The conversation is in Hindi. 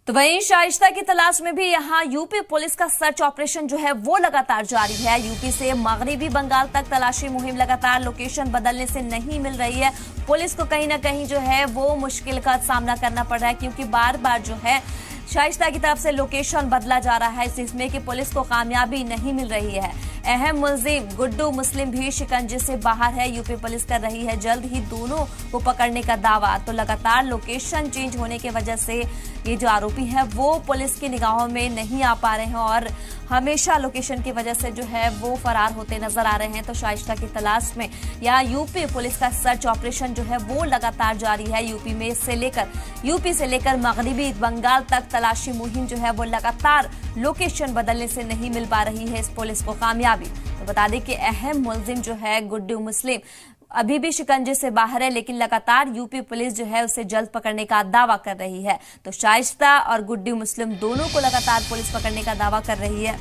तो वहीं शाइस्ता की तलाश में भी यहां यूपी पुलिस का सर्च ऑपरेशन जो है वो लगातार जारी है। यूपी से मगरिबी बंगाल तक तलाशी मुहिम लगातार, लोकेशन बदलने से नहीं मिल रही है। पुलिस को कहीं ना कहीं जो है वो मुश्किल का सामना करना पड़ रहा है, क्योंकि बार बार जो है शाइस्ता की तरफ से लोकेशन बदला जा रहा है, जिसमें कि पुलिस को कामयाबी नहीं मिल रही है। अहम मुलजिम गुड्डू मुस्लिम भी शिकंजे से बाहर है। यूपी पुलिस कर रही है जल्द ही दोनों को पकड़ने का दावा। तो लगातार लोकेशन चेंज होने की वजह से ये जो आरोपी है वो पुलिस की निगाहों में नहीं आ पा रहे हैं और हमेशा लोकेशन की वजह से जो है वो फरार होते नजर आ रहे हैं। तो शाइस्ता की तलाश में यहाँ यूपी पुलिस का सर्च ऑपरेशन जो है वो लगातार जारी है। यूपी से लेकर मगरिबी बंगाल तक तलाशी मुहिम जो है वो लगातार, लोकेशन बदलने से नहीं मिल पा रही है इस पुलिस को कामयाबी। तो बता दें कि अहम मुलजिम जो है गुड्डू मुस्लिम अभी भी शिकंजे से बाहर है, लेकिन लगातार यूपी पुलिस जो है उसे जल्द पकड़ने का दावा कर रही है। तो शाइस्ता और गुड्डू मुस्लिम दोनों को लगातार पुलिस पकड़ने का दावा कर रही है।